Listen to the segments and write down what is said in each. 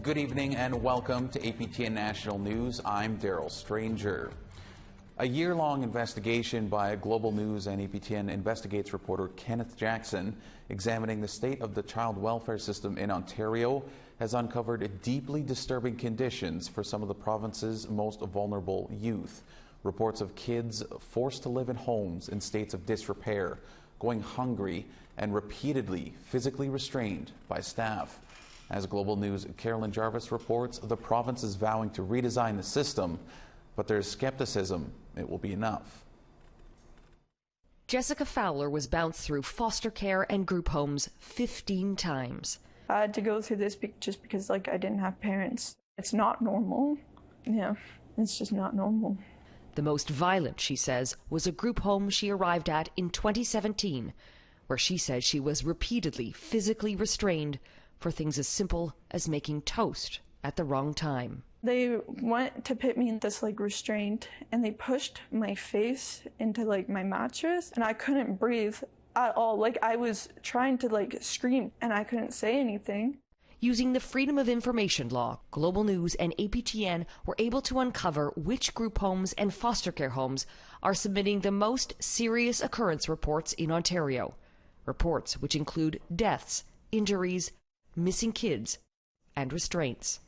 Good evening and welcome to APTN National News. I'm Daryl Stranger. A year-long investigation by Global News and APTN Investigates reporter Kenneth Jackson examining the state of the child welfare system in Ontario has uncovered deeply disturbing conditions for some of the province's most vulnerable youth. Reports of kids forced to live in homes in states of disrepair, going hungry, and repeatedly physically restrained by staff. As Global News' Carolyn Jarvis reports, the province is vowing to redesign the system, but there's skepticism it will be enough. Jessica Fowler was bounced through foster care and group homes 15 times. I had to go through this just because, I didn't have parents. It's not normal. Yeah, it's just not normal. The most violent, she says, was a group home she arrived at in 2017, where she says she was repeatedly physically restrained for things as simple as making toast at the wrong time. They went to put me in this restraint, and they pushed my face into my mattress, and I couldn't breathe at all. I was trying to scream, and I couldn't say anything. Using the Freedom of Information law, Global News and APTN were able to uncover which group homes and foster care homes are submitting the most serious occurrence reports in Ontario. Reports which include deaths, injuries, missing kids, and restraints.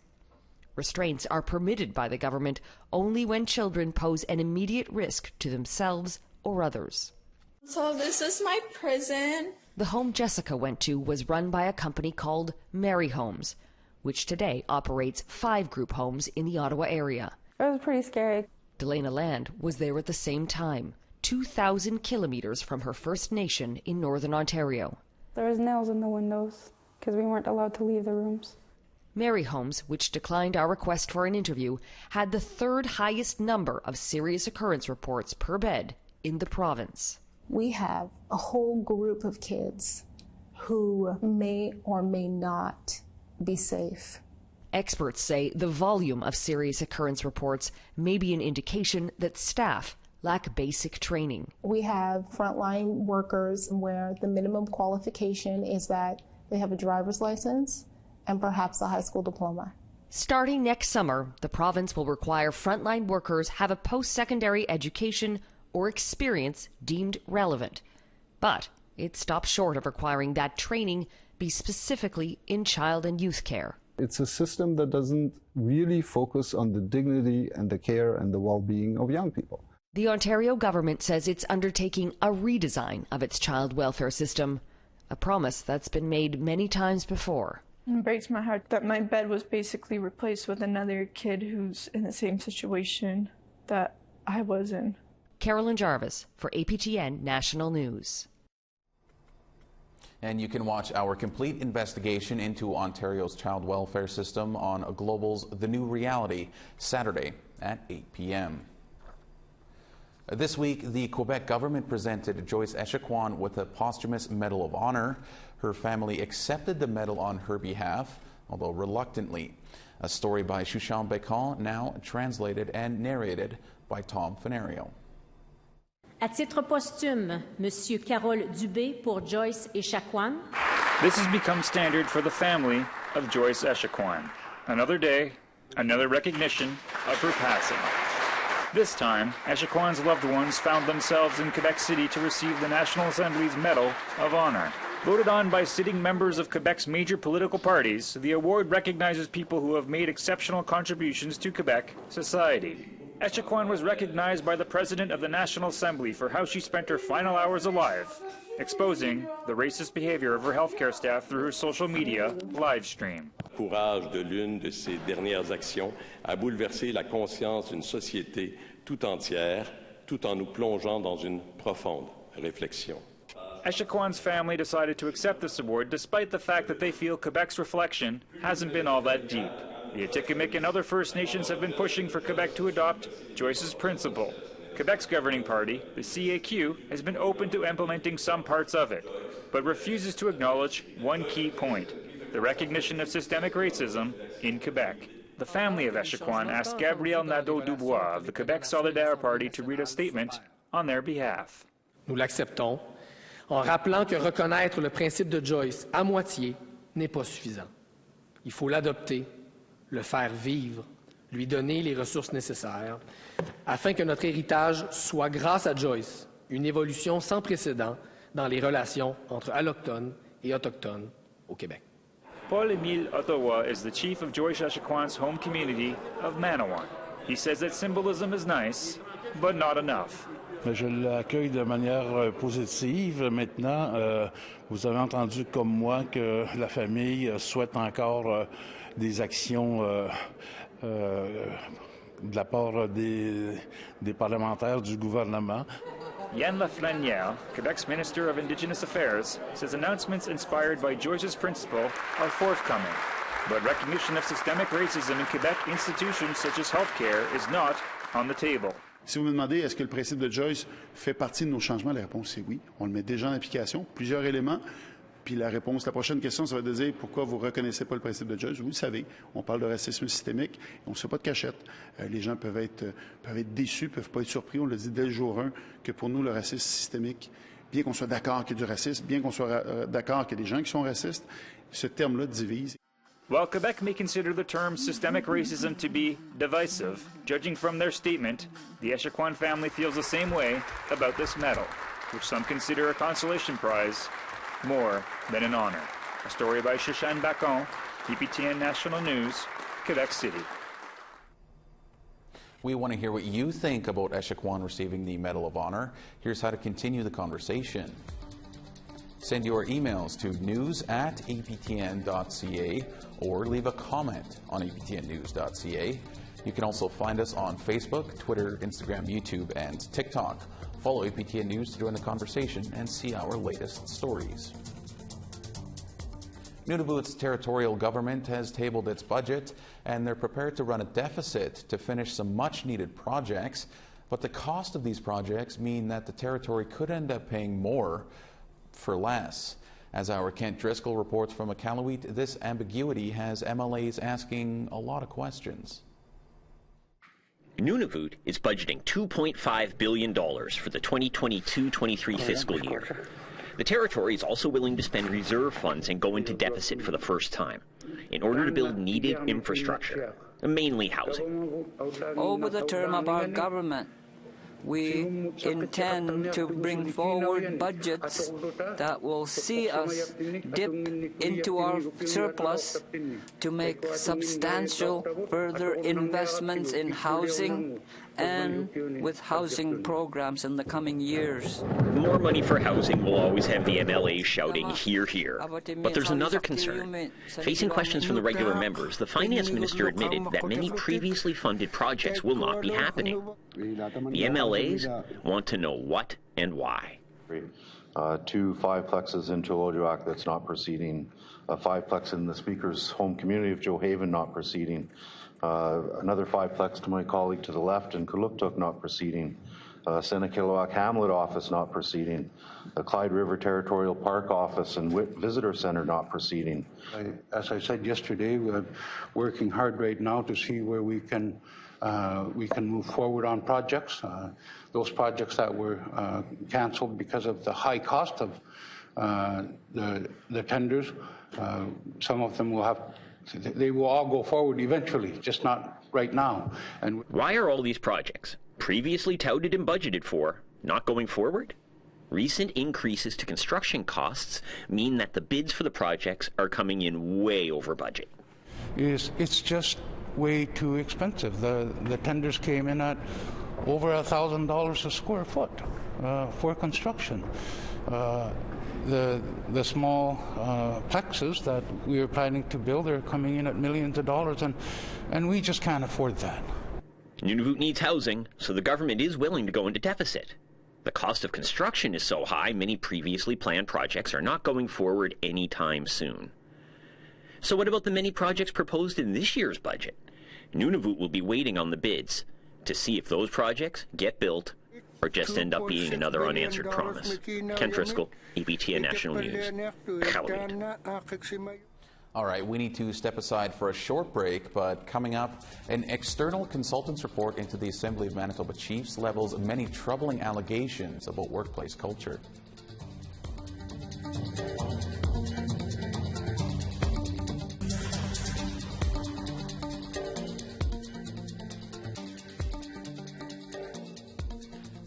Restraints are permitted by the government only when children pose an immediate risk to themselves or others. So this is my prison. The home Jessica went to was run by a company called Mary Homes, which today operates 5 group homes in the Ottawa area. It was pretty scary. Delana Land was there at the same time, 2,000 kilometers from her First Nation in Northern Ontario. There was nails in the windows because we weren't allowed to leave the rooms. Mary Homes, which declined our request for an interview, had the 3rd highest number of serious occurrence reports per bed in the province. We have a whole group of kids who may or may not be safe. Experts say the volume of serious occurrence reports may be an indication that staff lack basic training. We have frontline workers where the minimum qualification is that they have a driver's license and perhaps a high school diploma. Starting next summer, the province will require frontline workers have a post-secondary education or experience deemed relevant. But it stops short of requiring that training be specifically in child and youth care. It's a system that doesn't really focus on the dignity and the care and the well-being of young people. The Ontario government says it's undertaking a redesign of its child welfare system, a promise that's been made many times before. It breaks my heart that my bed was basically replaced with another kid who's in the same situation that I was in. Carolyn Jarvis for APTN National News. And you can watch our complete investigation into Ontario's child welfare system on Global's The New Reality, Saturday at 8 p.m. This week, the Quebec government presented Joyce Echaquan with a posthumous Medal of Honor. Her family accepted the medal on her behalf, although reluctantly. A story by Shushan Bécan, now translated and narrated by Tom Fenario. À titre posthume, Monsieur Carole Dubé pour Joyce Echaquan. This has become standard for the family of Joyce Echaquan. Another day, another recognition of her passing. This time, Echaquan's loved ones found themselves in Quebec City to receive the National Assembly's Medal of Honor. Voted on by sitting members of Quebec's major political parties, the award recognizes people who have made exceptional contributions to Quebec society. Echaquan was recognized by the President of the National Assembly for how she spent her final hours alive, exposing the racist behavior of her healthcare staff through her social media live stream. Courage de l'une de ses dernières actions a bouleversé la conscience d'une société tout entière, tout en nous plongeant dans une profonde réflexion. Echaquan's family decided to accept this award despite the fact that they feel Quebec's reflection hasn't been all that deep. The Atikamekw and other First Nations have been pushing for Quebec to adopt Joyce's principle. Quebec's governing party, the CAQ, has been open to implementing some parts of it, but refuses to acknowledge one key point: the recognition of systemic racism in Quebec. The family of Echaquan asked Gabrielle Nadeau-Dubois of the Quebec Solidaire Party to read a statement on their behalf. Nous l'acceptons, en rappelant que reconnaître le principe de Joyce à moitié n'est pas suffisant. Il faut l'adopter le faire vivre, lui donner les ressources nécessaires, afin que notre héritage soit, grâce à Joyce, une évolution sans précédent dans les relations entre allochtones et autochtones au Québec. Paul-Émile Ottawa is the chief of Joyce Echaquan's home community of Manawan. He says that symbolism is nice, but not enough. Je l'accueille de manière positive. Maintenant, vous avez entendu comme moi que la famille souhaite encore des actions de la part des parlementaires du gouvernement. Yann Lafrenière, Quebec's Minister of Indigenous Affairs, says announcements inspired by Joyce's principle are forthcoming. But recognition of systemic racism in Quebec institutions such as healthcare is not on the table. Si vous me demandez est-ce que le principe de Joyce fait partie de nos changements, la réponse est oui. On le met déjà en application, plusieurs éléments. Puis la prochaine question, ça va être de dire pourquoi vous ne reconnaissez pas le principe de Joyce. Vous le savez, on parle de racisme systémique, on ne se fait pas de cachette. Les gens peuvent être déçus, peuvent pas être surpris. On le dit dès le jour 1 que pour nous, le racisme systémique, bien qu'on soit d'accord qu'il y a du racisme, bien qu'on soit d'accord qu'il y a des gens qui sont racistes, ce terme-là divise. While Quebec may consider the term systemic racism to be divisive, judging from their statement, the Echaquan family feels the same way about this medal, which some consider a consolation prize more than an honor. A story by Shashan Bacon, APTN National News, Quebec City. We want to hear what you think about Echaquan receiving the Medal of Honor. Here's how to continue the conversation. Send your emails to news@aptn.ca or leave a comment on aptnnews.ca. You can also find us on Facebook, Twitter, Instagram, YouTube, and TikTok. Follow APTN News to join the conversation and see our latest stories. Nunavut's territorial government has tabled its budget, and they're prepared to run a deficit to finish some much-needed projects. But the cost of these projects mean that the territory could end up paying more for less. As our Kent Driscoll reports from Iqaluit, this ambiguity has MLAs asking a lot of questions. Nunavut is budgeting $2.5 billion for the 2022-23 fiscal year. The territory is also willing to spend reserve funds and go into deficit for the first time in order to build needed infrastructure, mainly housing. Over the term of our government, we intend to bring forward budgets that will see us dip into our surplus to make substantial further investments in housing and with housing programs in the coming years. More money for housing will always have the MLA shouting, "Hear, hear." But there's another concern. Facing questions from the regular members, the Finance Minister admitted that many previously funded projects will not be happening. The MLAs want to know what and why. 2 5-plexes in Chilliwack that's not proceeding, a 5-plex in the Speaker's home community of Joe Haven not proceeding, another 5-plex to my colleague to the left in Kuluktuk not proceeding, Senakilwak Hamlet office not proceeding, the Clyde River Territorial Park office and Visitor Center not proceeding. As I said yesterday, we're working hard right now to see where we can move forward on projects. Those projects that were canceled because of the high cost of the tenders, some of them they will all go forward eventually, just not right now. And why are all these projects, previously touted and budgeted for, not going forward? Recent increases to construction costs mean that the bids for the projects are coming in way over budget. It's just way too expensive. The tenders came in at over $1,000 a square foot for construction. The small plexes that we are planning to build are coming in at millions of dollars, and we just can't afford that. Nunavut needs housing, so the government is willing to go into deficit. The cost of construction is so high, many previously planned projects are not going forward anytime soon. So what about the many projects proposed in this year's budget? Nunavut will be waiting on the bids to see if those projects get built or just end up being another unanswered promise. Kent Driscoll, APTN National News, Iqaluit. All right, we need to step aside for a short break, but coming up, an external consultant's report into the Assembly of Manitoba Chiefs levels many troubling allegations about workplace culture.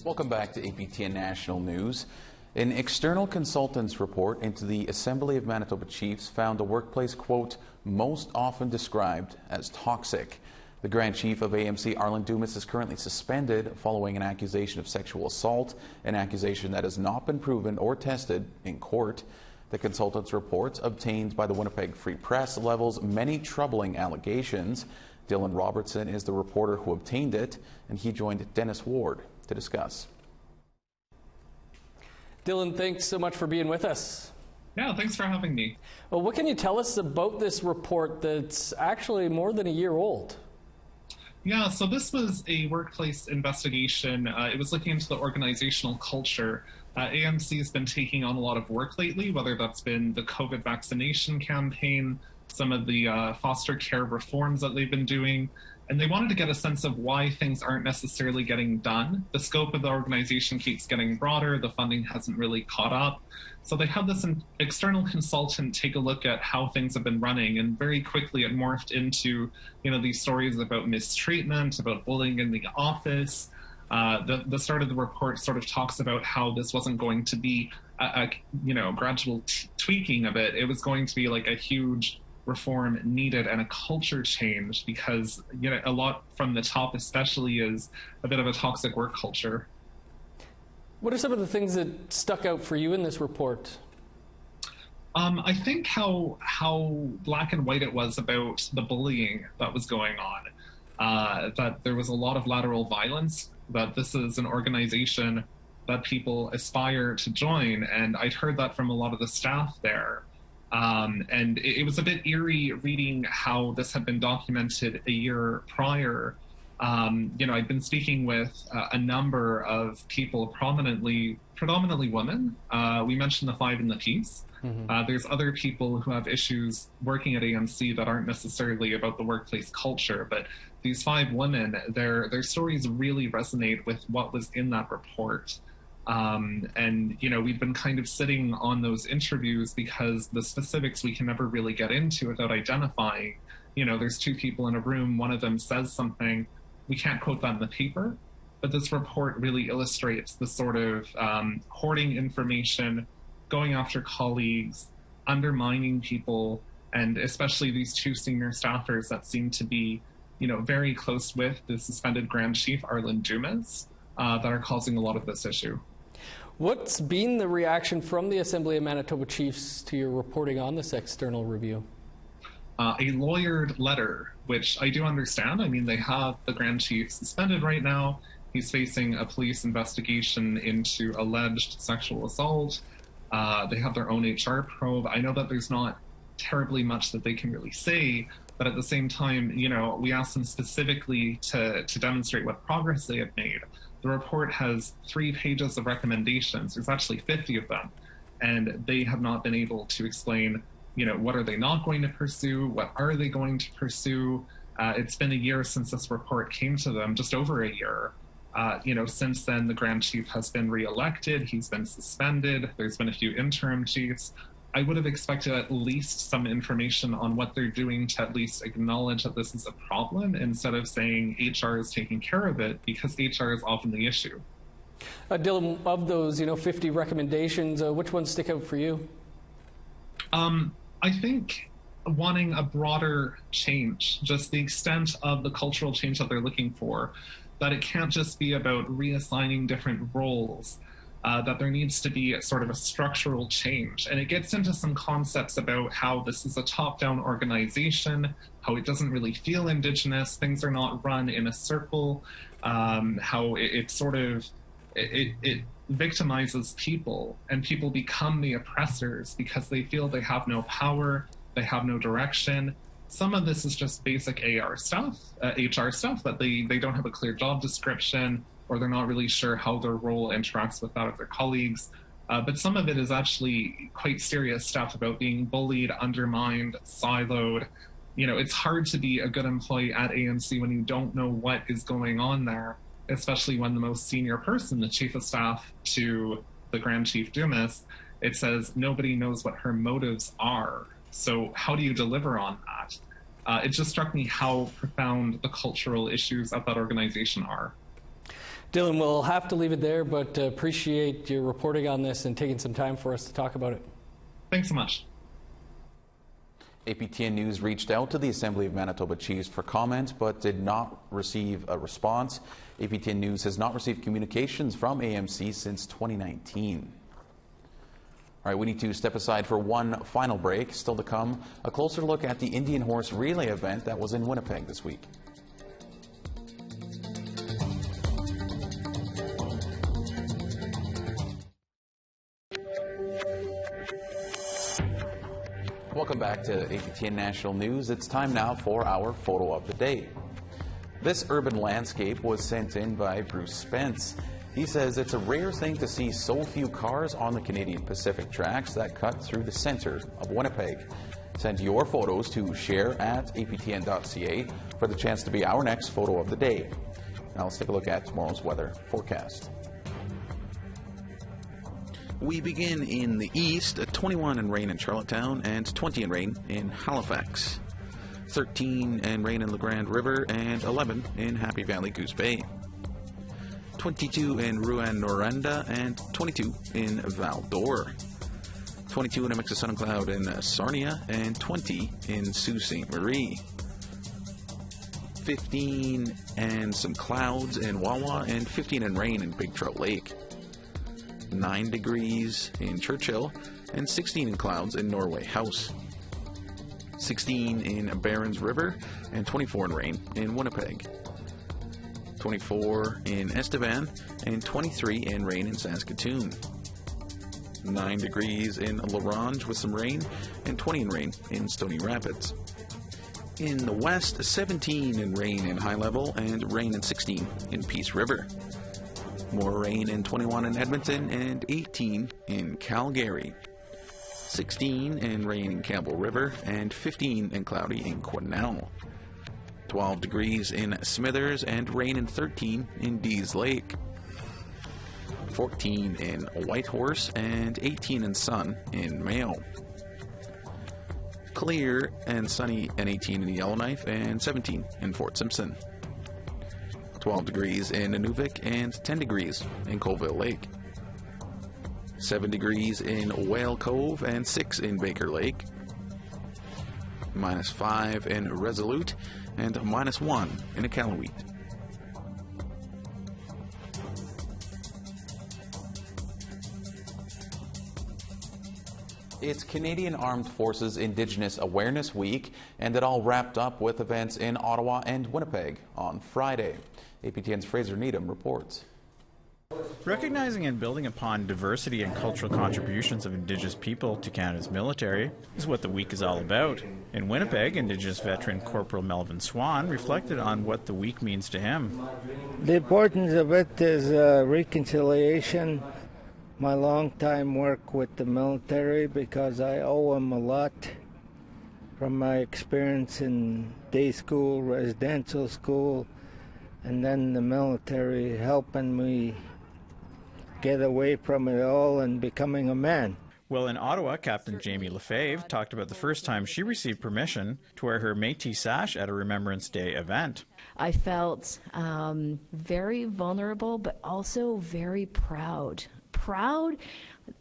Welcome back to APTN National News. An external consultant's report into the Assembly of Manitoba Chiefs found a workplace, quote, most often described as toxic. The Grand Chief of AMC, Arlen Dumas, is currently suspended following an accusation of sexual assault, an accusation that has not been proven or tested in court. The consultant's report, obtained by the Winnipeg Free Press, levels many troubling allegations. Dylan Robertson is the reporter who obtained it, and he joined Dennis Ward to discuss. Dylan, thanks so much for being with us. Yeah, thanks for having me. Well, what can you tell us about this report that's actually more than a year old? Yeah, so this was a workplace investigation. It was looking into the organizational culture. AMC has been taking on a lot of work lately, whether that's been the COVID vaccination campaign, some of the foster care reforms that they've been doing, and they wanted to get a sense of why things aren't necessarily getting done. The scope of the organization keeps getting broader, the funding hasn't really caught up. So they had this external consultant take a look at how things have been running, and very quickly it morphed into, these stories about mistreatment, about bullying in the office. The start of the report sort of talks about how this wasn't going to be a gradual tweaking of it. It was going to be like a huge reform needed and a culture change, because a lot from the top especially is a bit of a toxic work culture. What are some of the things that stuck out for you in this report? I think how black and white it was about the bullying that was going on, that there was a lot of lateral violence, that this is an organization that people aspire to join, and I'd heard that from a lot of the staff there. And it was a bit eerie reading how this had been documented a year prior. I'd been speaking with a number of people, predominantly women. We mentioned the 5 in the piece. Mm-hmm. There's other people who have issues working at AMC that aren't necessarily about the workplace culture, but these 5 women, their stories really resonate with what was in that report. We've been kind of sitting on those interviews because the specifics we can never really get into without identifying. There's 2 people in a room, one of them says something, we can't quote that in the paper, but this report really illustrates the sort of hoarding information, going after colleagues, undermining people, and especially these 2 senior staffers that seem to be, very close with the suspended Grand Chief, Arlen Dumas, that are causing a lot of this issue. What's been the reaction from the Assembly of Manitoba Chiefs to your reporting on this external review? A lawyered letter, which I do understand. I mean, they have the Grand Chief suspended right now. He's facing a police investigation into alleged sexual assault. They have their own HR probe. I know that there's not terribly much that they can really say, but at the same time, we asked them specifically to demonstrate what progress they have made. The report has 3 pages of recommendations. There's actually 50 of them, and they have not been able to explain, what are they not going to pursue? What are they going to pursue? It's been a year since this report came to them, just over a year. Since then, the Grand Chief has been reelected. He's been suspended. There's been a few interim chiefs. I would have expected at least some information on what they're doing to at least acknowledge that this is a problem, instead of saying HR is taking care of it, because HR is often the issue. Dylan, of those 50 recommendations, which ones stick out for you? I think wanting a broader change, just the extent of the cultural change that they're looking for, that it can't just be about reassigning different roles, that there needs to be sort of a structural change. And it gets into some concepts about how this is a top-down organization, how it doesn't really feel Indigenous, things are not run in a circle, how it victimizes people, and people become the oppressors because they feel they have no power, they have no direction. Some of this is just basic HR stuff, that they don't have a clear job description, or they're not really sure how their role interacts with that of their colleagues. But some of it is actually quite serious stuff about being bullied, undermined, siloed. It's hard to be a good employee at AMC when you don't know what is going on there, especially when the most senior person, the chief of staff to the Grand Chief Dumas, it says nobody knows what her motives are. So how do you deliver on that? It just struck me how profound the cultural issues of that organization are. Dylan, we'll have to leave it there, but appreciate your reporting on this and taking some time for us to talk about it. Thanks so much. APTN News reached out to the Assembly of Manitoba Chiefs for comment, but did not receive a response. APTN News has not received communications from AMC since 2019. All right, we need to step aside for one final break. Still to come, a closer look at the Indian Horse Relay event that was in Winnipeg this week. Welcome back to APTN National News. It's time now for our photo of the day. This urban landscape was sent in by Bruce Spence. He says it's a rare thing to see so few cars on the Canadian Pacific tracks that cut through the center of Winnipeg. Send your photos to share@aptn.ca for the chance to be our next photo of the day. Now let's take a look at tomorrow's weather forecast. We begin in the east, 21 and rain in Charlottetown and 20 and rain in Halifax. 13 and rain in La Grande River and 11 in Happy Valley Goose Bay. 22 in Rouyn-Noranda and 22 in Val-d'Or. 22 in a mix of sun and cloud in Sarnia and 20 in Sault Ste. Marie. 15 and some clouds in Wawa and 15 and rain in Big Trout Lake. 9 degrees in Churchill and 16 in clouds in Norway House. 16 in Barons River and 24 in rain in Winnipeg. 24 in Estevan and 23 in rain in Saskatoon. 9 degrees in La Ronge with some rain and 20 in rain in Stony Rapids. In the west, 17 in rain in High Level and rain in 16 in Peace River. More rain in 21 in Edmonton and 18 in Calgary. 16 in rain in Campbell River and 15 and cloudy in Quesnel. 12 degrees in Smithers and rain in 13 in Dease Lake. 14 in Whitehorse and 18 in sun in Mayo. Clear and sunny and 18 in Yellowknife and 17 in Fort Simpson. 12 degrees in Nunavut and 10 degrees in Colville Lake. 7 degrees in Whale Cove and 6 in Baker Lake. -5 in Resolute and -1 in Iqaluit. It's Canadian Armed Forces Indigenous Awareness Week, and it all wrapped up with events in Ottawa and Winnipeg on Friday. APTN's Fraser Needham reports. Recognizing and building upon diversity and cultural contributions of Indigenous people to Canada's military is what the week is all about. In Winnipeg, Indigenous veteran Corporal Melvin Swan reflected on what the week means to him. The importance of it is reconciliation, my long-time work with the military, because I owe them a lot from my experience in day school, residential school, and then the military helping me get away from it all and becoming a man. Well, in Ottawa, Captain Jamie Lefebvre talked about the first time she received permission to wear her Métis sash at a Remembrance Day event. I felt very vulnerable, but also very proud. Proud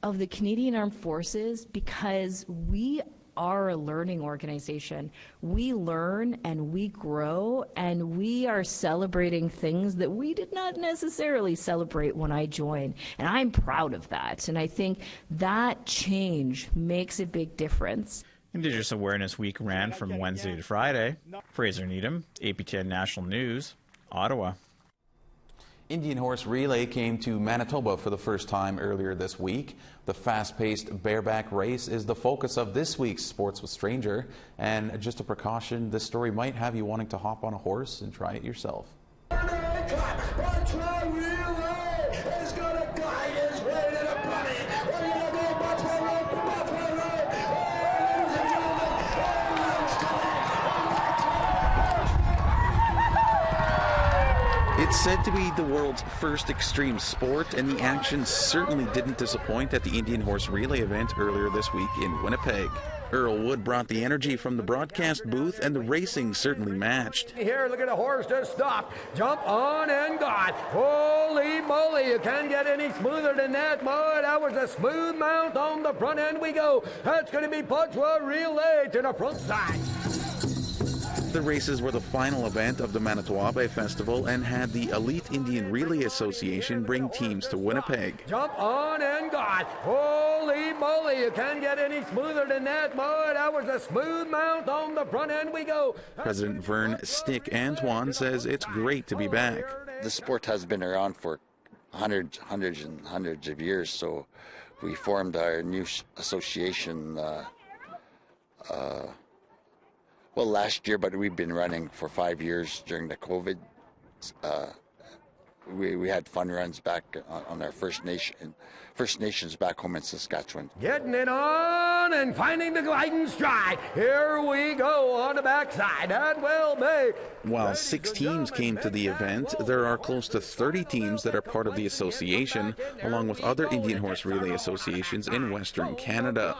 of the Canadian Armed Forces because we are a learning organization. We learn and we grow, and we are celebrating things that we did not necessarily celebrate when I joined. And I'm proud of that. And I think that change makes a big difference. Indigenous Awareness Week ran from Wednesday to Friday. Fraser Needham, APTN National News, Ottawa. Indian Horse Relay came to Manitoba for the first time earlier this week. The fast-paced bareback race is the focus of this week's Sports with Stranger. And just a precaution, this story might have you wanting to hop on a horse and try it yourself. It's said to be the world's first extreme sport, and the action certainly didn't disappoint at the Indian Horse Relay event earlier this week in Winnipeg. Earl Wood brought the energy from the broadcast booth, and the racing certainly matched. Here, look at the horse just stop, jump on and gone. Holy moly, you can't get any smoother than that, boy. That was a smooth mount on the front end we go. That's going to be Posthumous Relay to the front side. The races were the final event of the Manitowoc Festival and had the Elite Indian Relay Association bring teams to Winnipeg. Jump on and gone. Holy moly, you can't get any smoother than that, boy. That was a smooth mount on the front end we go. President Vern Stick Antoine says it's great to be back. The sport has been around for hundreds of years, so we formed our new association well, last year, but we've been running for 5 years during the COVID. We had fun runs back on our First Nations back home in Saskatchewan. Getting it on and finding the gliding stride. Here we go on the backside. That will be. While 6 teams came to the event, there are close to 30 teams that are part of the association, along with other Indian Horse Relay associations in Western Canada.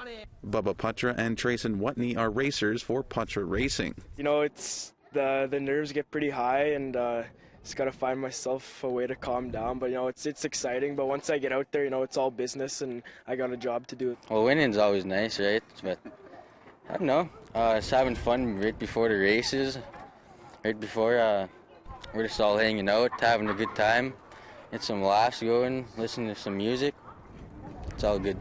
Bubba Putra and Trayson Watney are racers for Putra Racing. You know, it's the nerves get pretty high, and just got to find myself a way to calm down. But, you know, it's exciting. But once I get out there, you know, it's all business, and I got a job to do. Well, winning's always nice, right? But I don't know. Just having fun right before the races. Right before, we're just all hanging out, having a good time. Get some laughs going, listen to some music. It's all good.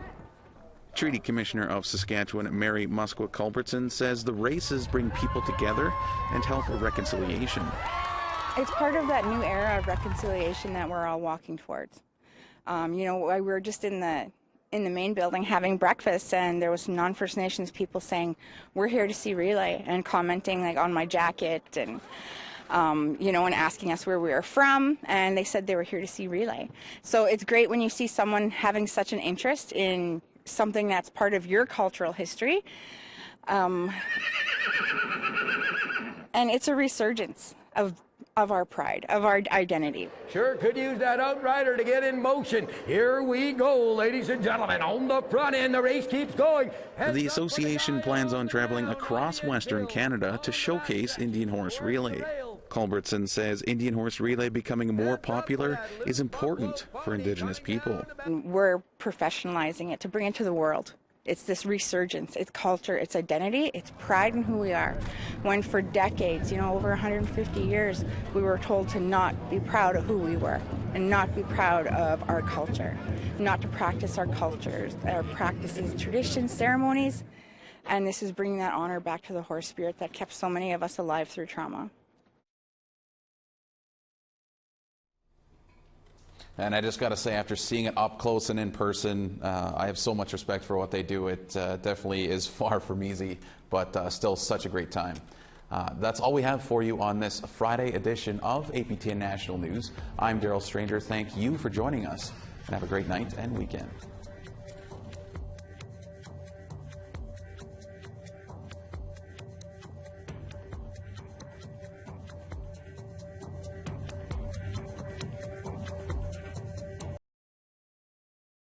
Treaty Commissioner of Saskatchewan, Mary Musqueam-Culbertson, says the races bring people together and help a reconciliation. It's part of that new era of reconciliation that we're all walking towards. You know, we were just in the main building having breakfast, and there was some non-First Nations people saying, "We're here to see relay," and commenting like on my jacket and you know, and asking us where we were from, and they said they were here to see relay. So it's great when you see someone having such an interest in something that's part of your cultural history, and it's a resurgence of our pride, of our identity. Sure could use that outrider to get in motion. Here we go, ladies and gentlemen, on the front end, the race keeps going. The association plans on traveling across Western Canada to showcase Indian Horse Relay. Culbertson says Indian Horse Relay becoming more popular is important for Indigenous people. We're professionalizing it to bring it to the world. It's this resurgence, it's culture, it's identity, it's pride in who we are. When for decades, you know, over 150 years, we were told to not be proud of who we were and not be proud of our culture, not to practice our cultures, our practices, traditions, ceremonies, and this is bringing that honor back to the horse spirit that kept so many of us alive through trauma. And I just got to say, after seeing it up close and in person, I have so much respect for what they do. It definitely is far from easy, but still such a great time. That's all we have for you on this Friday edition of APTN National News. I'm Daryl Stranger. Thank you for joining us, and have a great night and weekend.